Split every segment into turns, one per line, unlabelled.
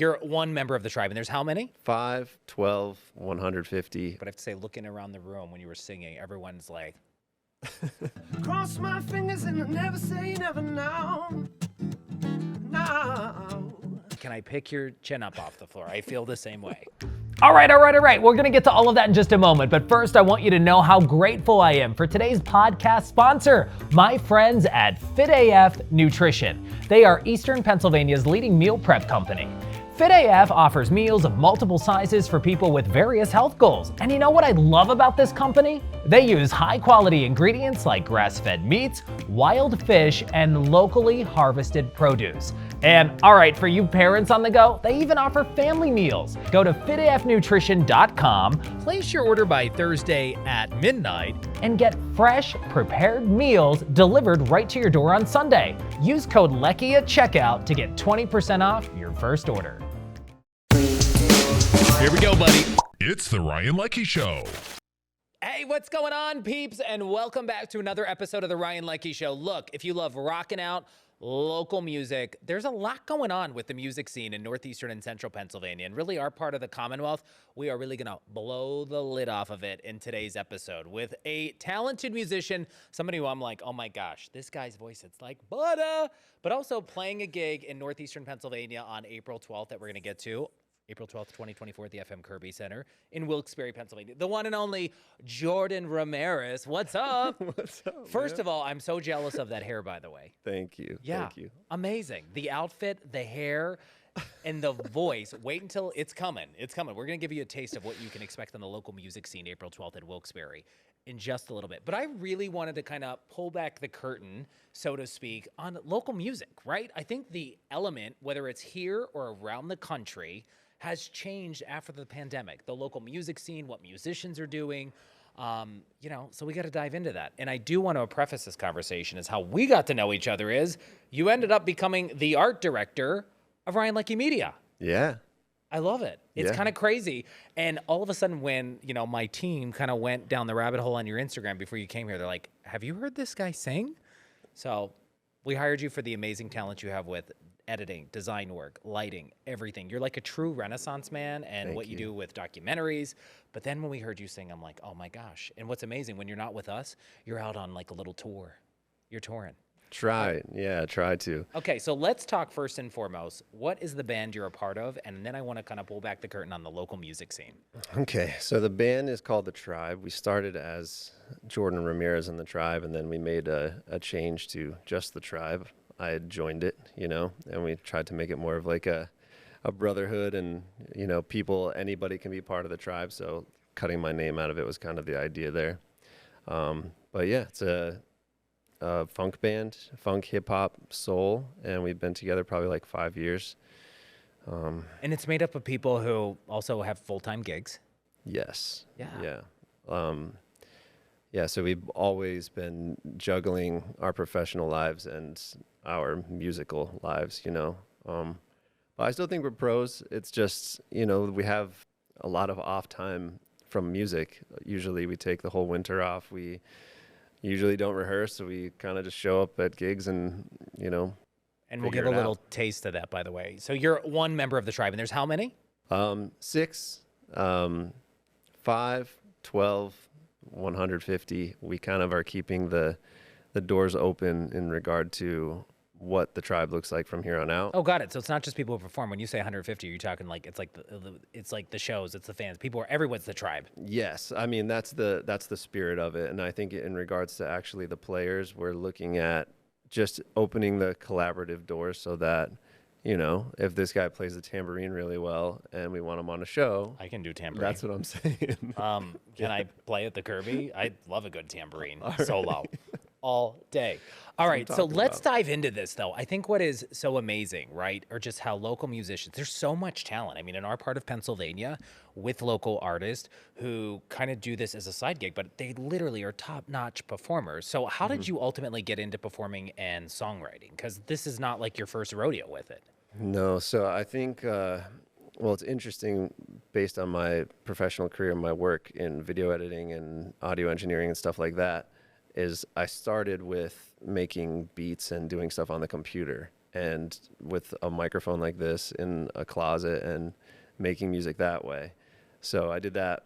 you're one member of the tribe, and there's how many?
5, 12, 150.
But I have to say, looking around the room when you were singing, everyone's like,
Cross my fingers and never say never now. Now.
can I pick your chin up off the floor? I feel the same way.
All right. We're going to get to all of that in just a moment. But first, I want you to know how grateful I am for today's podcast sponsor, my friends at FitAF Nutrition. They are Eastern Pennsylvania's leading meal prep company. FitAF offers meals of multiple sizes for people with various health goals. And you know what I love about this company? They use high-quality ingredients like grass-fed meats, wild fish, and locally harvested produce. And all right, for you parents on the go, they even offer family meals. Go to fitafnutrition.com, place your order by Thursday at midnight, and get fresh, prepared meals delivered right to your door on Sunday. Use code Leckey at checkout to get 20% off your first order.
Here we go, buddy.
It's the Ryan Leckey Show.
Hey, what's going on, peeps? And welcome back to another episode of the Ryan Leckey Show. Look, if you love rocking out, local music, there's a lot going on with the music scene in northeastern and central Pennsylvania, and really our part of the Commonwealth. We are really gonna blow the lid off of it in today's episode with a talented musician, somebody who I'm like, oh my gosh, this guy's voice, it's like butter, but also playing a gig in northeastern Pennsylvania on April 12th that we're gonna get to. April 12th, 2024 at the FM Kirby Center in Wilkes-Barre, Pennsylvania. The one and only Jordan Ramirez. What's up?
What's up,
First
man?
of all, I'm so jealous of that hair, by the way.
Thank you.
Yeah,
Thank you.
amazing. The outfit, the hair, and the voice. Wait until it's coming. It's coming. We're going to give you a taste of what you can expect on the local music scene April 12th at Wilkes-Barre in just a little bit. But I really wanted to kind of pull back the curtain, so to speak, on local music, right? I think the element, whether it's here or around the country, has changed after the pandemic. The local music scene, what musicians are doing, so we got to dive into that. And I do want to preface this conversation is how we got to know each other is you ended up becoming the art director of Ryan Leckey Media.
Yeah.
I love it. It's
Yeah.
kind of crazy. And all of a sudden when, my team kind of went down the rabbit hole on your Instagram before you came here, they're like, have you heard this guy sing? So we hired you for the amazing talent you have with editing, design work, lighting, everything. You're like a true Renaissance man and
Thank
what you
you.
do with documentaries. But then when we heard you sing, I'm like, oh my gosh. And what's amazing, when you're not with us, you're out on like a little tour. You're touring.
Try to.
Okay, so let's talk first and foremost. What is the band you're a part of? And then I want to kind of pull back the curtain on the local music scene.
Okay, so the band is called the TRiBE. We started as Jordan Ramirez and the TRiBE, and then we made a change to just the TRiBE. I had joined it, and we tried to make it more of like a brotherhood and, anybody can be part of the TRiBE. So cutting my name out of it was kind of the idea there. But yeah, it's a funk band, funk, hip hop, soul. And we've been together probably like 5 years.
And it's made up of people who also have full-time gigs.
Yes.
Yeah.
Yeah. So we've always been juggling our professional lives and our musical lives, But I still think we're pros. It's just, we have a lot of off time from music. Usually we take the whole winter off. We usually don't rehearse, so we kind of just show up at gigs and,
And we'll
figure
give a
it
little
out.
taste of that, by the way. So you're one member of the TRiBE, and there's how many?
6, 5, 12, 150. We kind of are keeping the doors open in regard to what the TRiBE looks like from here on out.
Oh, got it. So it's not just people who perform. When you say 150, are you talking like it's like the shows, it's the fans, everyone's the TRiBE.
Yes, I mean that's the spirit of it, and I think in regards to actually the players, we're looking at just opening the collaborative doors so that, if this guy plays the tambourine really well and we want him on a show,
I can do tambourine.
that's what I'm saying.
Can I play at the Kirby? I love a good tambourine solo all day. All right, so let's dive into this, though. I think what is so amazing, right, or just how local musicians, there's so much talent. I mean, in our part of Pennsylvania, with local artists who kind of do this as a side gig, but they literally are top-notch performers. So how did you ultimately get into performing and songwriting? Because this is not like your first rodeo with it.
No, so I think, it's interesting based on my professional career, my work in video editing and audio engineering and stuff like that, is I started with making beats and doing stuff on the computer. and with a microphone like this in a closet and making music that way. So I did that.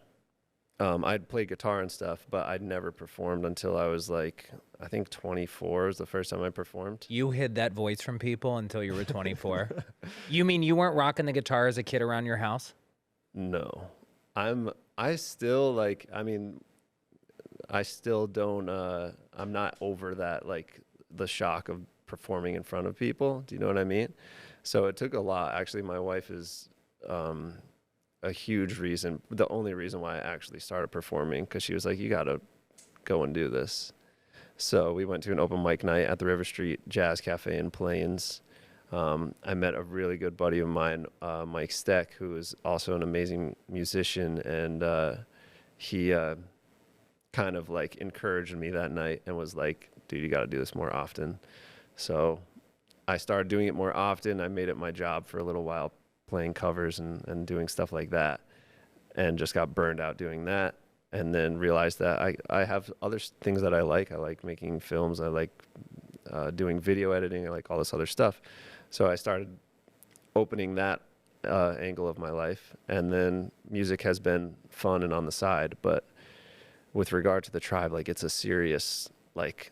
I'd played guitar and stuff, but I'd never performed until I was like, I think 24 was the first time I performed.
You hid that voice from people until you were 24. You mean you weren't rocking the guitar as a kid around your house?
No, I still like, I still don't, I'm not over that, like the shock of performing in front of people. Do you know what I mean? So it took a lot. Actually, my wife is, a huge reason, the only reason why I actually started performing, because she was like, you got to go and do this. So we went to an open mic night at the River Street Jazz Cafe in Plains. I met a really good buddy of mine, Mike Steck, who is also an amazing musician, and he kind of like encouraged me that night and was like, dude, you got to do this more often. So I started doing it more often. I made it my job for a little while, playing covers and doing stuff like that, and just got burned out doing that, and then realized that I have other things that I like. I like making films. I like doing video editing. I like all this other stuff. So I started opening that angle of my life, and then music has been fun and on the side. But with regard to the TRiBE, like it's a serious like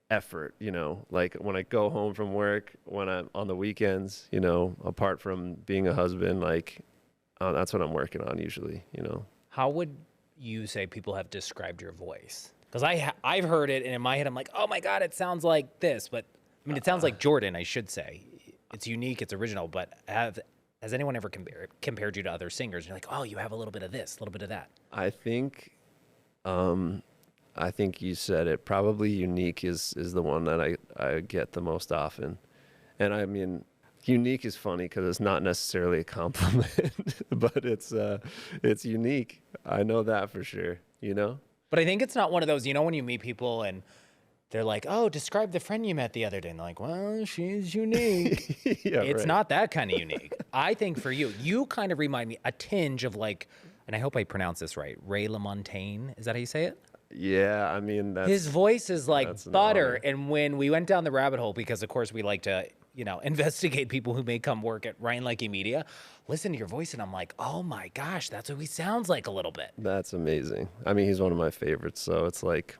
effort, you know, like when I go home from work, when I'm on the weekends, you know, apart from being a husband, like that's what I'm working on usually, you know.
How would you say people have described your voice? Because I've heard it, and in my head I'm like, oh my God, it sounds like this. But I mean, it sounds like Jordan, I should say. It's unique, it's original. But has anyone ever compared you to other singers? You're like, oh, you have a little bit of this, a little bit of that.
I think you said it. Probably unique is the one that I get the most often. And I mean, unique is funny because it's not necessarily a compliment, but it's unique. I know that for sure, you know?
But I think it's not one of those, you know, when you meet people and they're like, oh, describe the friend you met the other day. And they're like, well, she's unique.
Yeah,
it's
right.
not that kind of unique. I think for you kind of remind me a tinge of like, and I hope I pronounce this right, Ray LaMontagne. Is that how you say it?
Yeah, I mean,
his voice is like butter.
honor.
And when we went down the rabbit hole, because of course we like to, you know, investigate people who may come work at Ryan Leckey Media, listen to your voice, and I'm like, oh my gosh, that's what he sounds like a little bit.
That's amazing. I mean, he's one of my favorites, so it's like,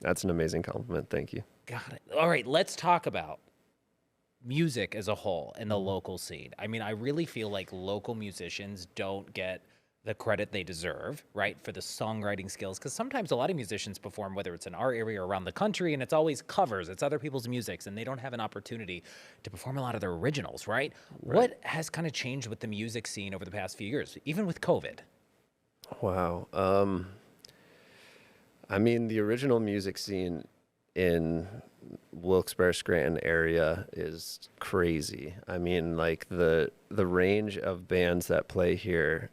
that's an amazing compliment. Thank you.
Got it. All right, let's talk about music as a whole in the local scene. I mean, I really feel like local musicians don't get the credit they deserve, right, for the songwriting skills, because sometimes a lot of musicians perform, whether it's in our area or around the country, and it's always covers, it's other people's musics, and they don't have an opportunity to perform a lot of their originals, right? What has kind of changed with the music scene over the past few years, even with COVID?
Wow. I mean, the original music scene in Wilkes-Barre, Scranton area is crazy. I mean, like the range of bands that play here,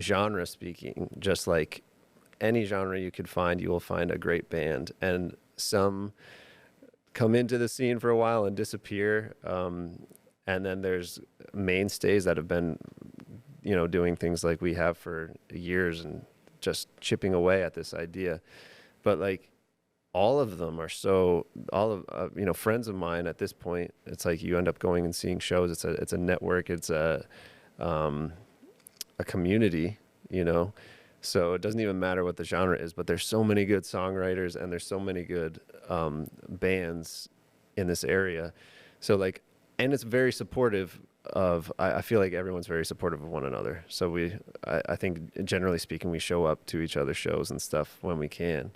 genre speaking, just like any genre you could find, you will find a great band. And some come into the scene for a while and disappear. And then there's mainstays that have been, you know, doing things like we have for years and just chipping away at this idea. But like all of them are you know, friends of mine at this point. It's like you end up going and seeing shows. It's a network. It's a community, you know, so it doesn't even matter what the genre is, but there's so many good songwriters and there's so many good bands in this area. So like, and it's very supportive of, I feel like everyone's very supportive of one another. So I think generally speaking, we show up to each other's shows and stuff when we can,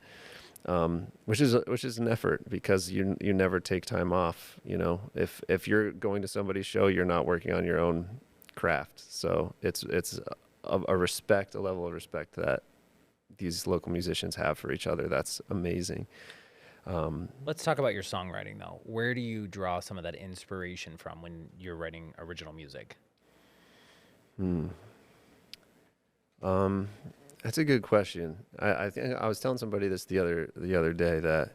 which is an effort, because you never take time off. You know, if you're going to somebody's show, you're not working on your own craft. So it's a level of respect that these local musicians have for each other. That's amazing.
Let's talk about your songwriting, though. Where do you draw some of that inspiration from when you're writing original music?
That's a good question. I think I was telling somebody this the other day that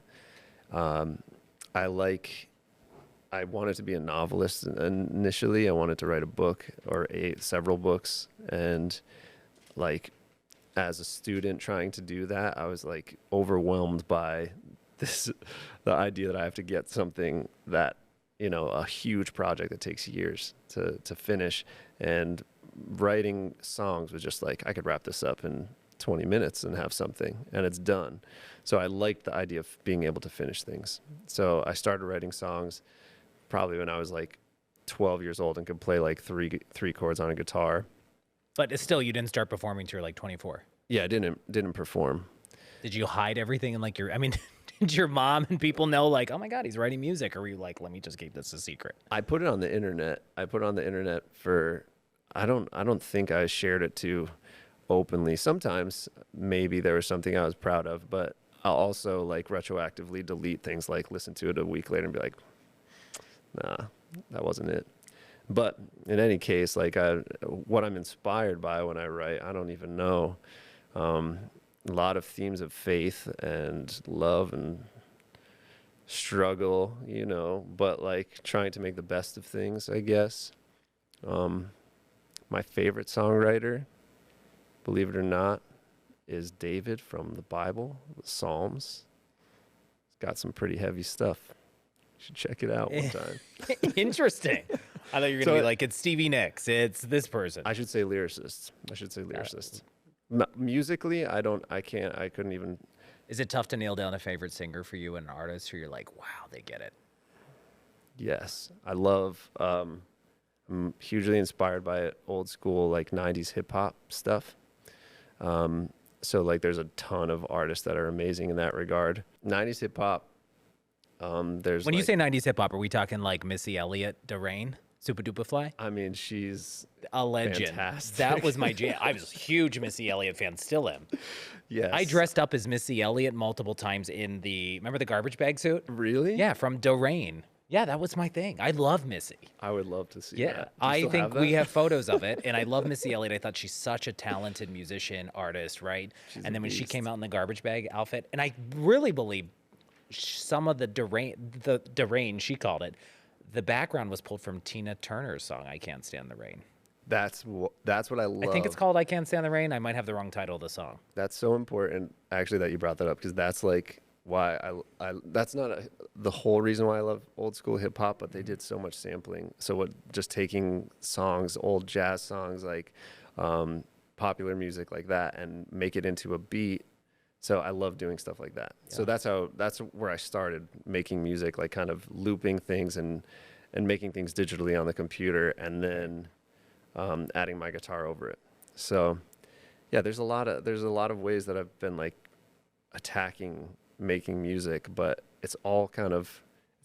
I wanted to be a novelist initially. I wanted to write a book or several books, and like as a student trying to do that, I was like overwhelmed by the idea that I have to get something that a huge project that takes years to finish. And writing songs was just like, I could wrap this up in 20 minutes and have something, and it's done. So I liked the idea of being able to finish things. So I started writing songs probably when I was like 12 years old and could play like three chords on a guitar.
But it's still, you didn't start performing till you're like 24.
Yeah, I didn't perform.
Did you hide everything in like did your mom and people know like, oh my God, he's writing music? Or were you like, let me just keep this a secret?
I put it on the internet. I don't think I shared it too openly. Sometimes maybe there was something I was proud of, but I'll also like retroactively delete things, like listen to it a week later and be like, nah, that wasn't it. But in any case, like what I'm inspired by when I write, I don't even know. A lot of themes of faith and love and struggle, but like trying to make the best of things, I guess. My favorite songwriter, believe it or not, is David from the Bible, the Psalms. It's got some pretty heavy stuff. You should check it out one time.
Interesting. I thought you were going to be like, it's Stevie Nicks, it's this person.
I should say lyricists. Musically, I couldn't even.
Is it tough to nail down a favorite singer for you and an artist who you're like, wow, they get it?
Yes. I love, I'm hugely inspired by old school, like 90s hip hop stuff. So like there's a ton of artists that are amazing in that regard. 90s hip hop. When
you say 90s hip hop, are we talking like Missy Elliott, Darain, Super Duper Fly?
I mean, she's
a legend.
Fantastic.
That was my jam. I was a huge Missy Elliott fan, still am.
Yes.
I dressed up as Missy Elliott multiple times remember the garbage bag suit?
Really?
Yeah, from Darain. Yeah, that was my thing. I love Missy.
I would love to see
Yeah,
that.
I think we have photos of it, and I love Missy Elliott. I thought she's such a talented musician, artist, right? And then when she came out in the garbage bag outfit, and I really believe some of the Darain, she called it, the background was pulled from Tina Turner's song, I Can't Stand the Rain.
That's what I love.
I think it's called I Can't Stand the Rain. I might have the wrong title of the song.
That's so important, actually, that you brought that up, because that's like why that's not the whole reason why I love old school hip hop, but they did so much sampling. So just taking songs, old jazz songs, like popular music like that, and make it into a beat. So I love doing stuff like that. Yeah. So that's where I started making music, like kind of looping things and making things digitally on the computer, and then adding my guitar over it. So yeah, there's a lot of ways that I've been like attacking making music, but it's all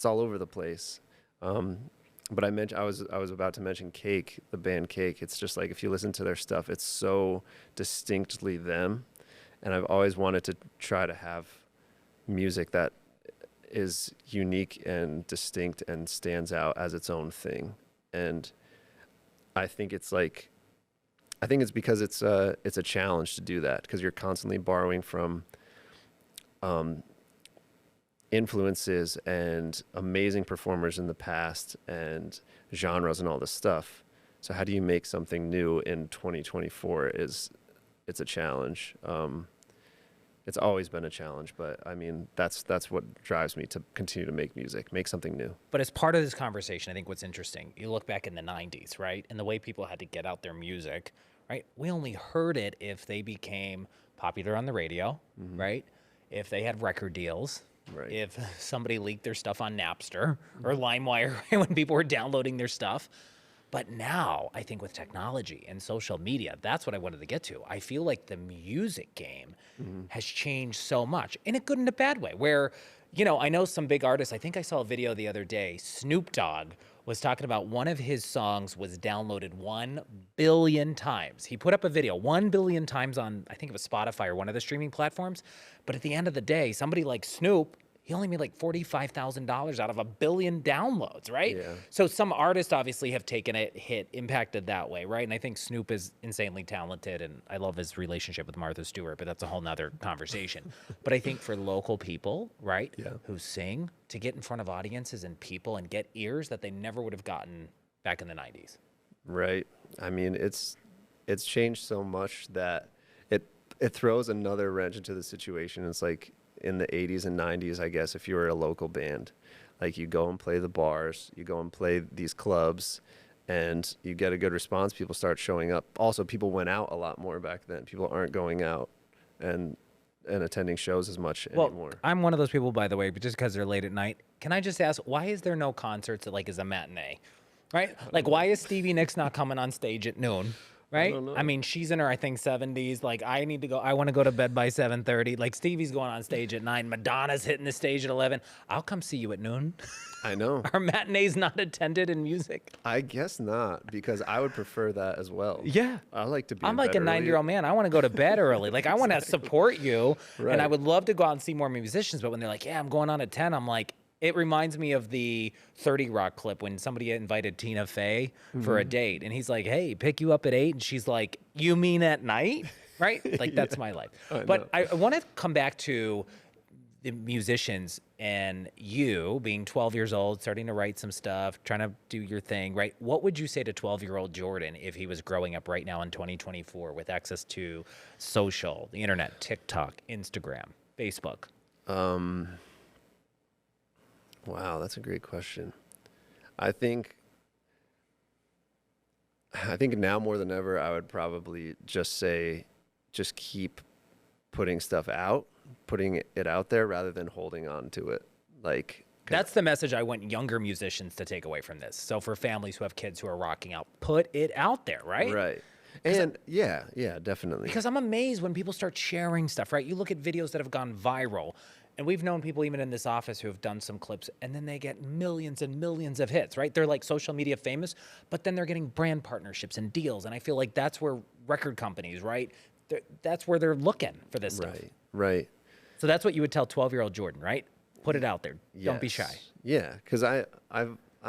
over the place. But I was about to mention Cake, the band Cake. It's just like, if you listen to their stuff, it's so distinctly them. And I've always wanted to try to have music that is unique and distinct and stands out as its own thing. And I think it's because it's a challenge to do that, because you're constantly borrowing from influences and amazing performers in the past and genres and all this stuff. So how do you make something new in 2024 it's a challenge. It's always been a challenge, but I mean, that's what drives me to continue to make music, make something new.
But as part of this conversation, I think what's interesting, you look back in the 90s, right? And the way people had to get out their music, right? We only heard it if they became popular on the radio, right? If they had record deals,
right?
If somebody leaked their stuff on Napster or LimeWire, right? When people were downloading their stuff. But now, I think with technology and social media, that's what I wanted to get to. I feel like the music game has changed so much, in a good and a bad way, where, I know some big artists. I think I saw a video the other day. Snoop Dogg was talking about one of his songs was downloaded 1 billion times. He put up a video 1 billion times on, I think it was Spotify or one of the streaming platforms. But at the end of the day, somebody like Snoop, he only made like $45,000 out of 1 billion downloads, right?
Yeah.
So some artists obviously have taken a hit, impacted that way, right? And I think Snoop is insanely talented, and I love his relationship with Martha Stewart, but that's a whole nother conversation. But I think for local people, right, who sing, to get in front of audiences and people and get ears that they never would have gotten back in the 90s.
Right. I mean, it's changed so much that it throws another wrench into the situation. It's like, in the 80s and 90s, I guess, if you were a local band, Like you go and play the bars, you go and play these clubs, and you get a good response. People start showing up. Also, people went out a lot more back then. People aren't going out and attending shows as much anymore.
I'm one of those people, by the way, but just because they're late at night, can I just ask, why is there no concerts that like is a matinee, right? Like, why is Stevie Nicks not coming on stage at noon? Right? I mean, she's in her, I think, 70s. Like, I want to go to bed by 7:30. Like, Stevie's going on stage at 9. Madonna's hitting the stage at 11. I'll come see you at noon.
I know.
Are matinees not attended in music?
I guess not, because I would prefer that as well.
Yeah.
I like to be
I'm like a 9-year-old man. I want to go to bed early. Like, I want to support you.
Right.
And I would love to go out and see more musicians. But when they're like, yeah, I'm going on at 10, I'm like, it reminds me of the 30 Rock clip when somebody invited Tina Fey for a date. And he's like, hey, pick you up at 8. And she's like, you mean at night? Right? Like, that's my life. But I want to come back to the musicians and you being 12 years old, starting to write some stuff, trying to do your thing, right? What would you say to 12-year-old Jordan if he was growing up right now in 2024 with access to social, the internet, TikTok, Instagram, Facebook?
Wow, that's a great question. I think now more than ever, I would probably just say, just keep putting stuff out, putting it out there rather than holding on to it. Like,
that's the message I want younger musicians to take away from this. So for families who have kids who are rocking out, put it out there, right?
Right. And yeah, definitely.
Because I'm amazed when people start sharing stuff, right? You look at videos that have gone viral, and we've known people even in this office who have done some clips, and then they get millions and millions of hits, right? They're like social media famous, but then they're getting brand partnerships and deals. And I feel like that's where record companies, right? That's where they're looking for this stuff.
Right.
So that's what you would tell 12-year-old Jordan, right? Put it out there. Don't be
Yes.
shy.
Yeah, because I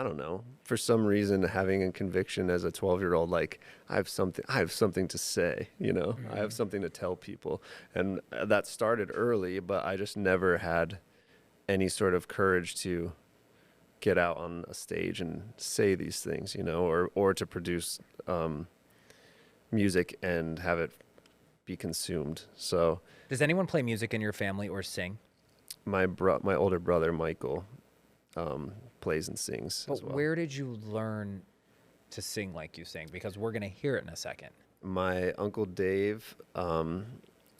don't know, for some reason, having a conviction as a 12-year-old, like I have something to say, you know, I have something to tell people. And that started early, but I just never had any sort of courage to get out on a stage and say these things, you know, or to produce music and have it be consumed. So
Does anyone play music in your family or sing?
my older brother, Michael, plays and sings as well.
Where did you learn to sing like you sing? Because we're going to hear it in a second.
My uncle Dave, on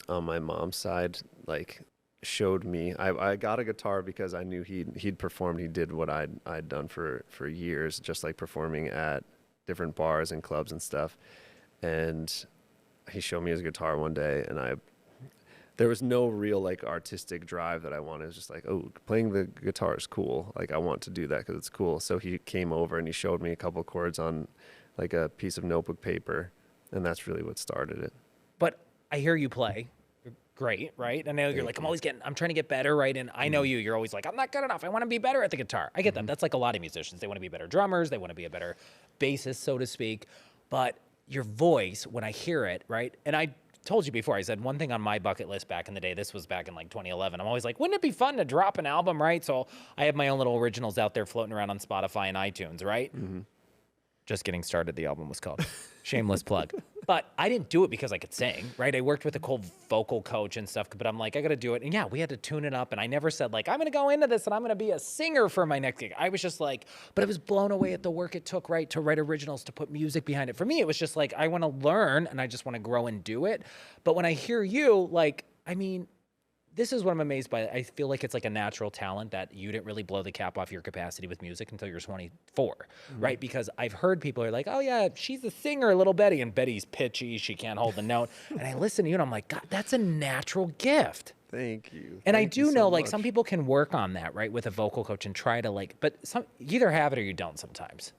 my mom's side, like showed me. I got a guitar because I knew he'd performed. He did what I'd done for years, just like performing at different bars and clubs and stuff. And he showed me his guitar one day, and there was no real like artistic drive that I wanted. It was just like, oh, playing the guitar is cool. Like I want to do that because it's cool. So he came over and he showed me a couple chords on like a piece of notebook paper, and that's really what started it.
But I hear you play. You're great, right? I know you're like, I'm trying to get better, right? And I know you're always like, I'm not good enough. I want to be better at the guitar. I get that. That's like a lot of musicians. They want to be better drummers. They want to be a better bassist, so to speak. But your voice, when I hear it, right? And I told you before, I said one thing on my bucket list back in the day, this was back in like 2011. I'm always like, wouldn't it be fun to drop an album, right? So I have my own little originals out there floating around on Spotify and iTunes, right? Just getting started, the album was called. Shameless plug. But I didn't do it because I could sing, right? I worked with a cool vocal coach and stuff, but I'm like, I got to do it. And yeah, we had to tune it up. And I never said like, I'm going to go into this and I'm going to be a singer for my next gig. I was just like, but I was blown away at the work it took, right? To write originals, to put music behind it. For me, it was just like, I want to learn and I just want to grow and do it. But when I hear you, like, I mean, this is what I'm amazed by. I feel like it's like a natural talent that you didn't really blow the cap off your capacity with music until you're 24, right? Because I've heard people are like, oh yeah, she's a singer, little Betty, and Betty's pitchy, she can't hold the note. And I listen to you and I'm like, God, that's a natural gift.
Thank you.
And I
Thank you
do
so
know like
much.
some people can work on that, right? With a vocal coach and try to like, but some you either have it or you don't sometimes.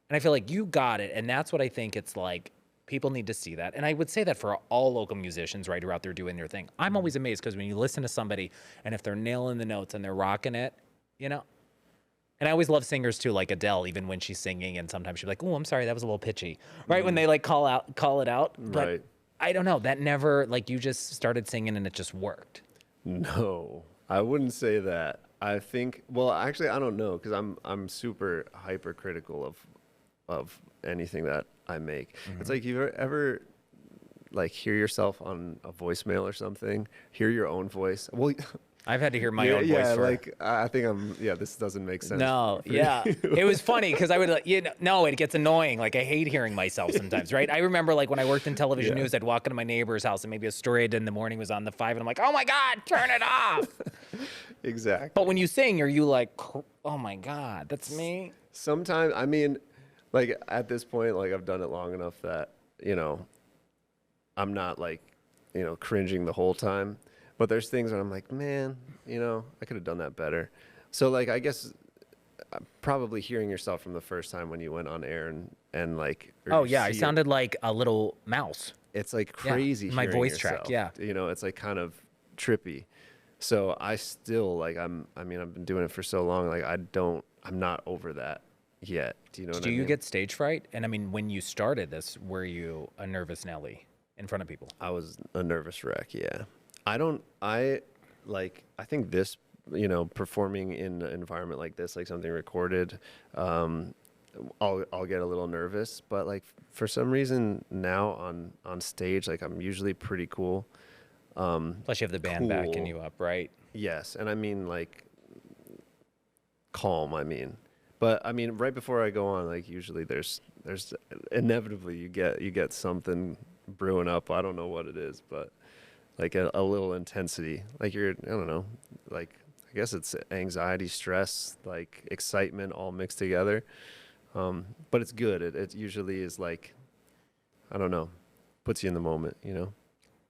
And I feel like you got it. And that's what I think it's like. People need to see that. And I would say that for all local musicians, right, who are out there doing their thing. I'm always amazed because when you listen to somebody and if they're nailing the notes and they're rocking it, you know. And I always love singers too, like Adele, even when she's singing and sometimes she's like, oh, I'm sorry, that was a little pitchy, right? When they like call it out. But
Right.
I don't know, that never, like you just started singing and it just worked.
No, I wouldn't say that. I think, well, actually, I don't know, because I'm super hypercritical of anything that I make. It's like, you ever like hear yourself on a voicemail or something, hear your own voice? Well,
I've had to hear my own voice for...
like I think this doesn't make sense.
No, yeah. It was funny because I would, no, it gets annoying. Like, I hate hearing myself sometimes, right? I remember, like, when I worked in television news, I'd walk into my neighbor's house and maybe a story in the morning was on the 5, and I'm like, oh my God, turn it off.
Exactly.
But when you sing, are you like, oh my God, that's me?
Sometimes, I mean, like, at this point, like, I've done it long enough that, I'm not, like, cringing the whole time. But there's things where I'm like, man, I could have done that better. So, like, I guess probably hearing yourself from the first time when you went on air and like...
Oh, yeah, I sounded like a little mouse.
It's, like, crazy
my
hearing
voice
yourself.
track, yeah.
It's, like, kind of trippy. So I still, like, I've been doing it for so long, like, I'm not over that yet. Do you know what I mean?
Do you get stage fright? And, I mean, when you started this, were you a nervous Nelly in front of people?
I was a nervous wreck, yeah. I think this, performing in an environment like this, like something recorded, I'll get a little nervous, but like for some reason now on stage, like I'm usually pretty cool.
Plus you have the band backing you up, right?
Yes. And I mean like calm, but I mean, right before I go on, like usually there's inevitably you get something brewing up. I don't know what it is, but like a little intensity, like I don't know, like I guess it's anxiety, stress, like excitement all mixed together. But it's good. It usually is like, I don't know, puts you in the moment,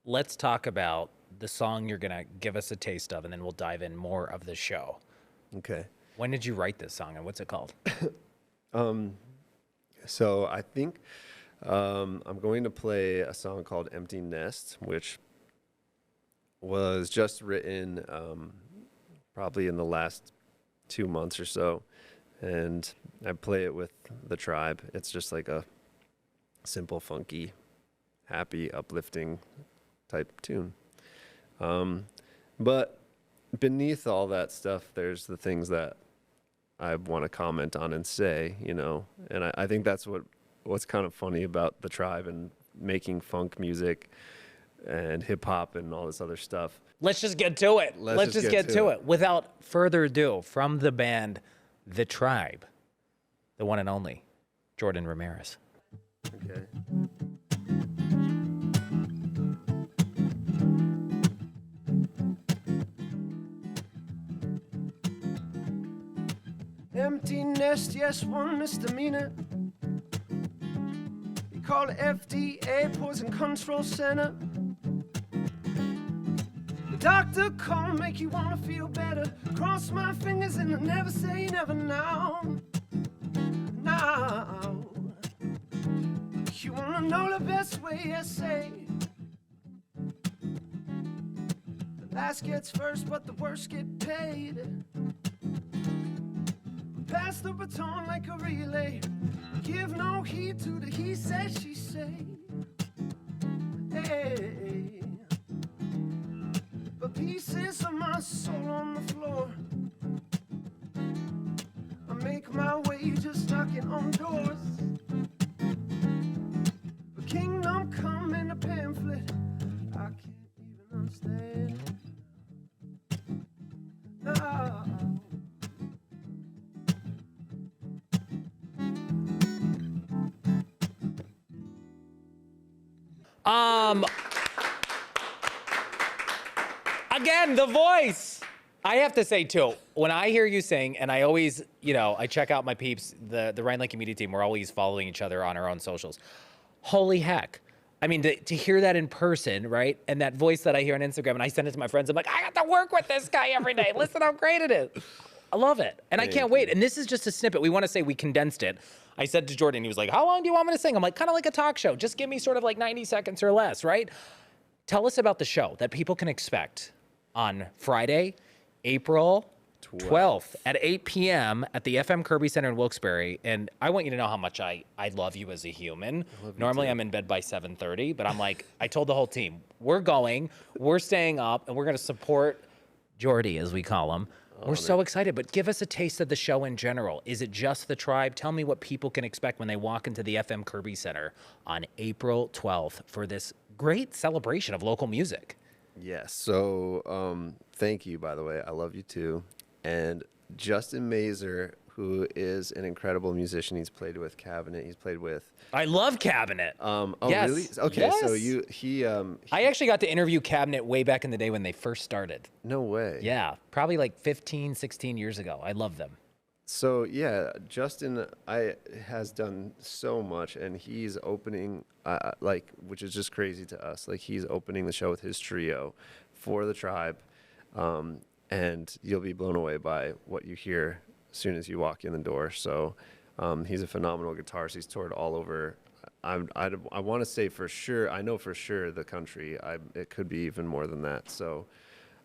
Let's talk about the song you're going to give us a taste of, and then we'll dive in more of the show.
Okay.
When did you write this song, and what's it called?
So I think I'm going to play a song called Empty Nest, which was just written probably in the last 2 months or so, and I play it with the TRiBE. It's just like a simple, funky, happy, uplifting type tune. But beneath all that stuff, there's the things that I want to comment on and say, and I think that's what's kind of funny about the TRiBE and making funk music and hip hop and all this other stuff.
Let's just get to it. Let's just get to it. Without further ado, from the band, the TRiBE, the one and only, Jordan Ramirez.
Okay.
Empty nest, yes, one misdemeanor. You call it FDA, Poison Control Center. The doctor called, make you wanna feel better. Cross my fingers and I never say never now. Now, you wanna know the best way, I say. The last gets first, but the worst get paid. Pass the baton like a relay. Give no heed to the he said, she say. Hey, but pieces of my soul on the floor. I make my way just knocking on doors. The kingdom come in a pamphlet. I can't even understand. No.
Again, the voice. I have to say too, when I hear you sing, and I always, I check out my peeps, the Ryan Leckey Media team, we're always following each other on our own socials. Holy heck. I mean, to hear that in person, right? And that voice that I hear on Instagram, and I send it to my friends, I'm like, I got to work with this guy every day. Listen how great it is. I love it. And I can't wait. And this is just a snippet. We want to say we condensed it. I said to Jordan, he was like, how long do you want me to sing? I'm like, kind of like a talk show. Just give me sort of like 90 seconds or less, right? Tell us about the show that people can expect on Friday, April 12th at 8 p.m. at the FM Kirby Center in Wilkes-Barre. And I want you to know how much I love you as a human. Normally I'm in bed by 7:30, but I'm like, I told the whole team, we're going, we're staying up, and we're going to support Jordy, as we call him. We're so excited, but give us a taste of the show in general. Is it just the TRiBE? Tell me what people can expect when they walk into the FM Kirby Center on April 12th for this great celebration of local music.
Yes. So, thank you, by the way. I love you too. And Justin Mazer, who is an incredible musician. He's played with Cabinet. He's played with.
I love Cabinet.
Oh,
Yes.
really? Okay. So
Yes. I actually got to interview Cabinet way back in the day when they first started.
No way.
Yeah, probably like 15, 16 years ago. I love them.
So yeah, Justin has done so much, and he's opening which is just crazy to us. Like he's opening the show with his trio for the TRiBE, and you'll be blown away by what you hear as soon as you walk in the door. So he's a phenomenal guitarist. He's toured all over. I want to say for sure. I know for sure the country. It could be even more than that. So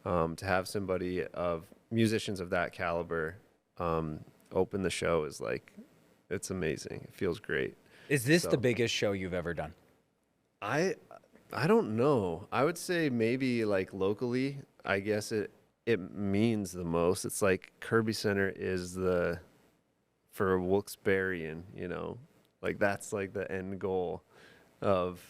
to have somebody of musicians of that caliber. Open the show is like, it's amazing. It feels great.
Is this the biggest show you've ever done?
I don't know. I would say maybe like locally, I guess it means the most. It's like Kirby Center is for a Wilkes-Barrian, like that's like the end goal of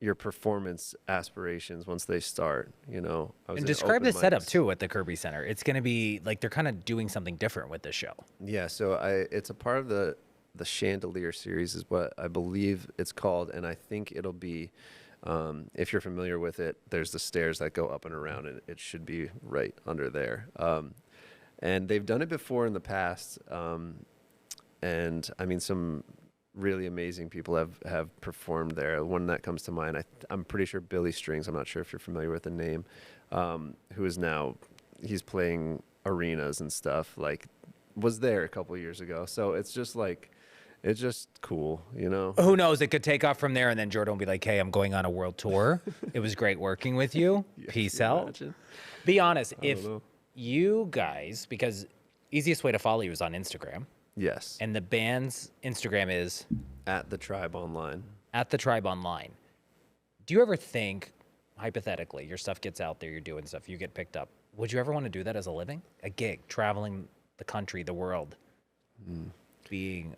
your performance aspirations once they start,
And describe the setup too at the Kirby Center. It's going to be like they're kind of doing something different with this show.
Yeah, so it's a part of the Chandelier series is what I believe it's called, and I think it'll be, if you're familiar with it, there's the stairs that go up and around, and it should be right under there. And they've done it before in the past, and I mean some really amazing people have performed there. One that comes to mind, I'm pretty sure Billy Strings, I'm not sure if you're familiar with the name, who is now, he's playing arenas and stuff, like was there a couple of years ago. So it's just like, it's just cool,
Who knows? It could take off from there, and then Jordan will be like, hey, I'm going on a world tour. It was great working with you.
Yes,
Peace out.
imagine.
Be honest, if you guys, because easiest way to follow you is on Instagram.
Yes.
And the band's Instagram is?
At the TRiBE Online.
At the TRiBE Online. Do you ever think, hypothetically, your stuff gets out there, you're doing stuff, you get picked up. Would you ever want to do that as a living? A gig, traveling the country, the world, being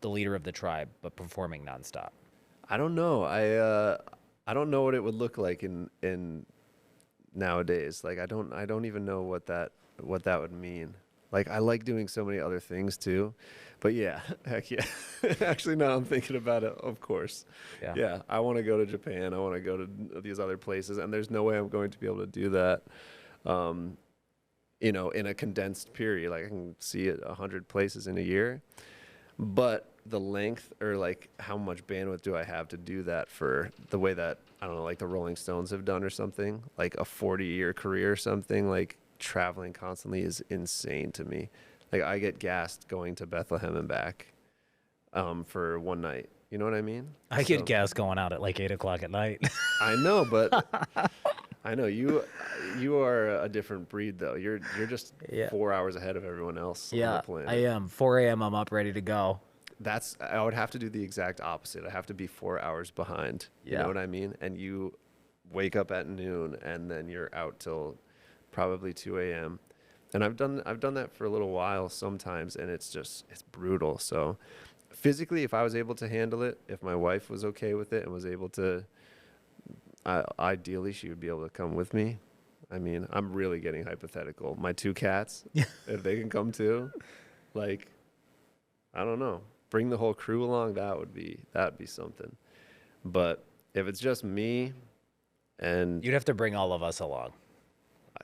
the leader of the TRiBE, but performing nonstop?
I don't know. I don't know what it would look like in nowadays. Like I don't even know what that would mean. Like I like doing so many other things too, but yeah, heck yeah. Actually, now I'm thinking about it. Of course, yeah. I want to go to Japan. I want to go to these other places, and there's no way I'm going to be able to do that, in a condensed period. Like I can see it 100 places in a year, but the length or like how much bandwidth do I have to do that for the way that I don't know, like the Rolling Stones have done or something, like a 40-year career or something like. Traveling constantly is insane to me. Like I get gassed going to Bethlehem and back for one night. You know what I mean?
I get gas going out at like 8 o'clock at night.
I know, but I know you are a different breed though. You're just 4 hours ahead of everyone else on the planet.
I am. 4 a.m. I'm up ready to go.
I would have to do the exact opposite. I have to be 4 hours behind. You know what I mean? And you wake up at noon and then you're out till probably 2 a.m. And I've done that for a little while sometimes, and it's brutal. So physically, if I was able to handle it, if my wife was okay with it and was able to, ideally she would be able to come with me. I mean, I'm really getting hypothetical. My 2 cats, if they can come too, like, I don't know, bring the whole crew along. That'd be something. But if it's just me, and
you'd have to bring all of us along.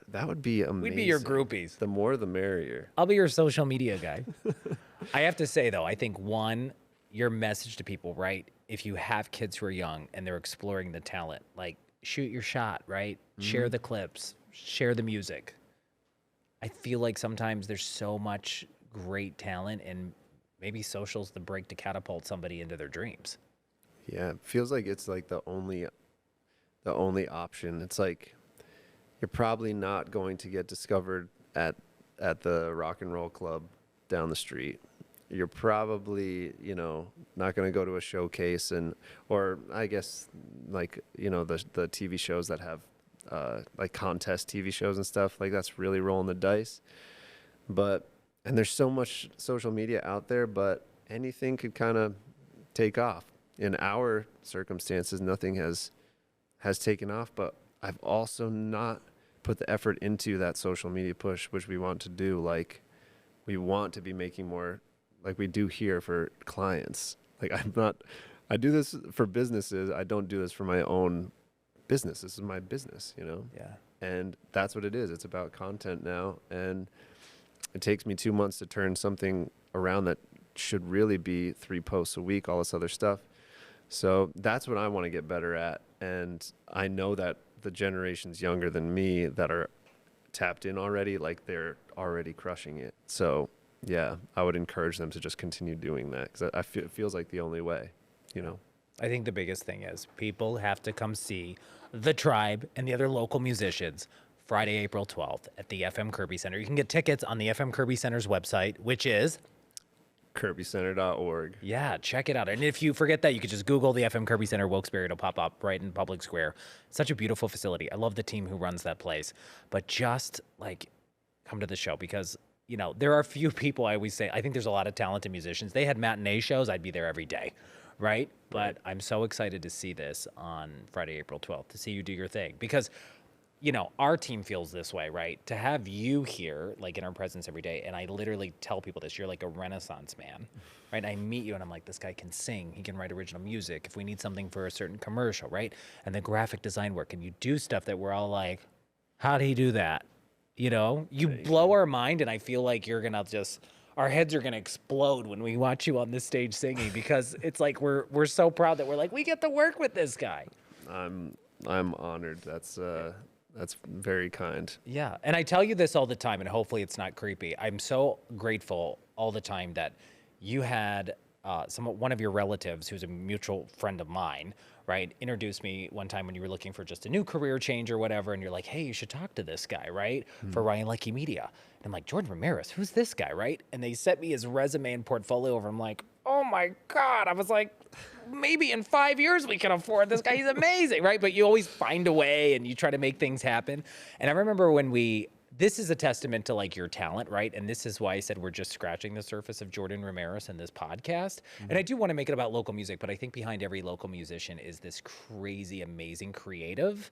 That would be amazing.
We'd be your groupies.
The more, the merrier.
I'll be your social media guy. I have to say, though, I think, one, your message to people, right? If you have kids who are young and they're exploring the talent, like, shoot your shot, right? Share the clips. Share the music. I feel like sometimes there's so much great talent, and maybe social's the break to catapult somebody into their dreams.
Yeah, it feels like it's like the only option. It's like, you're probably not going to get discovered at the rock and roll club down the street. You're probably, not going to go to a showcase or I guess like, the TV shows that have like contest TV shows and stuff, like that's really rolling the dice. And there's so much social media out there, but anything could kind of take off. In our circumstances, nothing has taken off, but I've also not put the effort into that social media push, which we want to do. Like, we want to be making more, like we do here for clients. Like, I do this for businesses. I don't do this for my own business. This is my business, you know?
Yeah.
And that's what it is. It's about content now. And it takes me 2 months to turn something around that should really be 3 posts a week, all this other stuff. So that's what I want to get better at. And I know that the generations younger than me that are tapped in already, like, they're already crushing it. So yeah, I would encourage them to just continue doing that, because it feels like the only way, you know?
I think the biggest thing is people have to come see the TRiBE and the other local musicians Friday, April 12th at the FM Kirby Center. You can get tickets on the FM Kirby Center's website, which is
kirbycenter.org.
Yeah, check it out. And if you forget that, you could just Google the FM Kirby Center Wilkes-Barre. It'll pop up right in Public Square. Such a beautiful facility. I love the team who runs that place. But just, like, come to the show, because, you know, there are a few people, I always say, I think there's a lot of talented musicians. They had matinee shows. I'd be there every day, right? But I'm so excited to see this on Friday, April 12th, to see you do your thing. Because, you know, our team feels this way, right? To have you here, like, in our presence every day, and I literally tell people this, you're like a Renaissance man, right? I meet you and I'm like, this guy can sing, he can write original music, if we need something for a certain commercial, right? And the graphic design work, and you do stuff that we're all like, how'd he do that? You know, you blow our mind, and I feel like you're gonna just, our heads are gonna explode when we watch you on this stage singing, because it's like we're so proud that we're like, we get to work with this guy.
I'm honored. That's very kind.
Yeah, and I tell you this all the time, and hopefully it's not creepy. I'm so grateful all the time that you had one of your relatives, who's a mutual friend of mine, right, introduced me one time when you were looking for just a new career change or whatever, and you're like, hey, you should talk to this guy, right, for Ryan Leckey Media. And I'm like, Jordan Ramirez, who's this guy, right? And they sent me his resume and portfolio over. I'm like, oh my God. I was like, maybe in 5 years we can afford this guy. He's amazing, right? But you always find a way and you try to make things happen. And I remember when this is a testament to, like, your talent, right? And this is why I said we're just scratching the surface of Jordan Ramirez in this podcast. And I do want to make it about local music, but I think behind every local musician is this crazy, amazing creative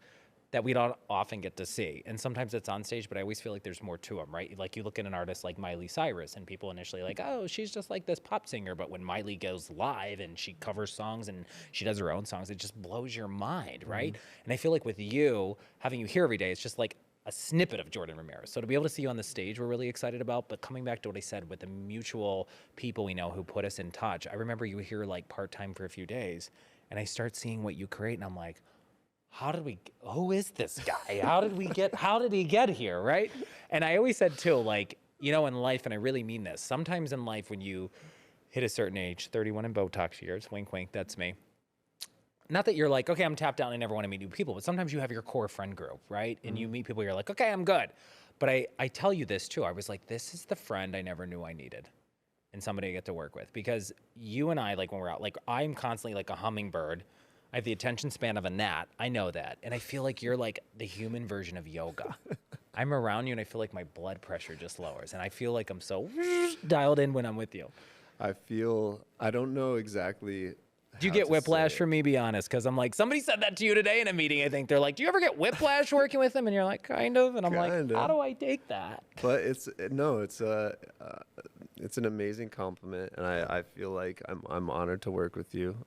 that we don't often get to see. And sometimes it's on stage, but I always feel like there's more to them, right? Like, you look at an artist like Miley Cyrus, and people initially like, oh, she's just like this pop singer. But when Miley goes live and she covers songs and she does her own songs, it just blows your mind, right? And I feel like with you, having you here every day, it's just like a snippet of Jordan Ramirez. So to be able to see you on the stage, we're really excited about. But coming back to what I said with the mutual people we know who put us in touch, I remember you were here, like, part-time for a few days, and I start seeing what you create, and I'm like, who is this guy? How did he get here, right? And I always said too, like, you know, in life, and I really mean this, sometimes in life when you hit a certain age, 31 in Botox years, wink, wink, that's me. Not that you're like, okay, I'm tapped out and I never want to meet new people, but sometimes you have your core friend group, right? And you meet people, you're like, okay, I'm good. But I tell you this too, I was like, this is the friend I never knew I needed, and somebody I get to work with. Because you and I, like, when we're out, like, I'm constantly like a hummingbird. I have the attention span of a gnat. I know that. And I feel like you're like the human version of yoga. I'm around you and I feel like my blood pressure just lowers. And I feel like I'm so dialed in when I'm with you.
I don't know exactly.
Do you get whiplash from me? Be honest. Because I'm like, somebody said that to you today in a meeting, I think. They're like, do you ever get whiplash working with them? And you're like, kind of. And I'm like, how do I take that?
But it's an amazing compliment. And I feel like I'm honored to work with you.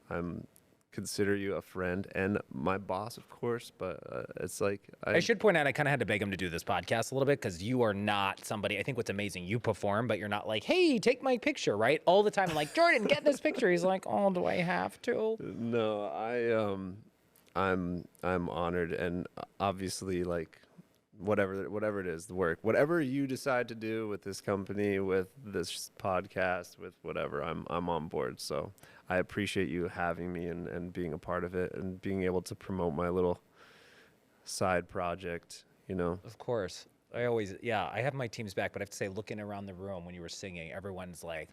Consider you a friend and my boss, of course, but it's like
I should point out, I kind of had to beg him to do this podcast a little bit, because you are not somebody. I think what's amazing, you perform, but you're not like, hey, take my picture, right? All the time, I'm like, Jordan, get this picture. He's like, oh, do I have to?
No, I'm honored, and obviously, like, whatever it is, the work, whatever you decide to do with this company, with this podcast, with whatever, I'm on board. So I appreciate you having me and being a part of it and being able to promote my little side project, you know.
Of course. I have my team's back, but I have to say, looking around the room when you were singing, everyone's like,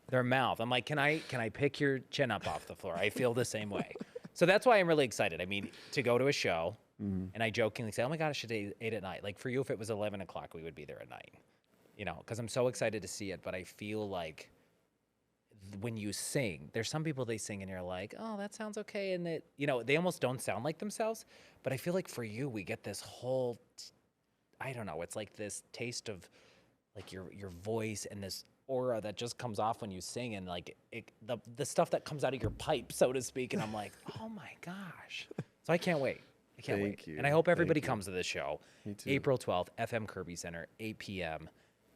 their mouth. I'm like, can I pick your chin up off the floor? I feel the same way. So that's why I'm really excited. I mean, to go to a show, and I jokingly say, oh my God, I should 8 at night. Like, for you, if it was 11 o'clock, we would be there at night, you know, because I'm so excited to see it. But I feel like when you sing, there's some people they sing and you're like, oh, that sounds okay. And it, they almost don't sound like themselves. But I feel like for you, we get this whole, I don't know, it's like this taste of like your voice and this aura that just comes off when you sing, and like the stuff that comes out of your pipe, so to speak. And I'm like, oh my gosh. So I can't wait. I can't wait.
you.
And I hope everybody
Thank you.
comes to this show.
Me too.
April 12th, FM Kirby Center, 8 p.m.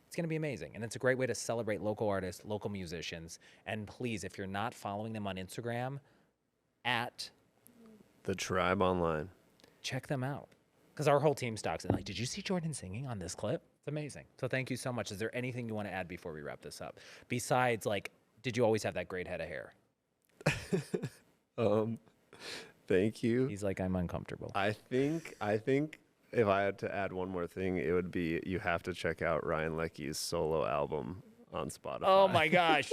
It's going to be amazing. And it's a great way to celebrate local artists, local musicians. And please, if you're not following them on Instagram, at
The TRiBE Online.
check them out. Because our whole team stalks it. Like, did you see Jordan singing on this clip? It's amazing. So thank you so much. Is there anything you want to add before we wrap this up? Besides, like, did you always have that great head of hair?
Thank you.
He's like, I'm uncomfortable.
I think if I had to add one more thing, it would be you have to check out Ryan Leckey's solo album on Spotify.
Oh my gosh.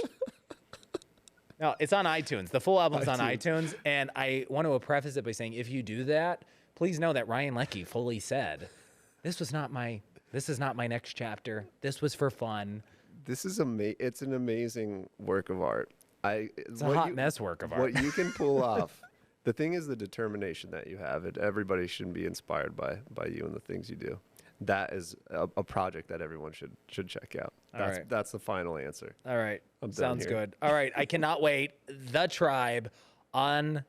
No, it's on iTunes. The full album's on iTunes. And I want to preface it by saying, if you do that, please know that Ryan Leckey fully said, this is not my next chapter. This was for fun.
This is it's an amazing work of art.
It's a hot mess work of art.
What you can pull off. The thing is the determination that you have. Everybody should be inspired by you and the things you do. That is a project that everyone should check out. That's the final answer.
All right.
I'm done
Sounds
here.
good. All right. I cannot wait. The TRiBE on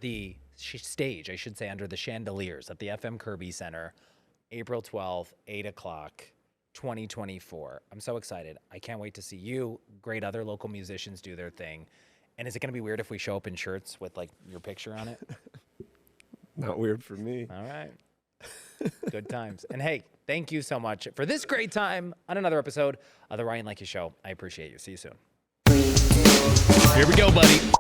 the stage, I should say, under the chandeliers at the FM Kirby Center, April 12th, 8 o'clock, 2024. I'm so excited. I can't wait to see you. Great other local musicians do their thing. And is it going to be weird if we show up in shirts with like your picture on it?
Not weird for me.
All right. Good times. And hey, thank you so much for this great time on another episode of the Ryan Leckey Show. I appreciate you. See you soon. Here we go, buddy.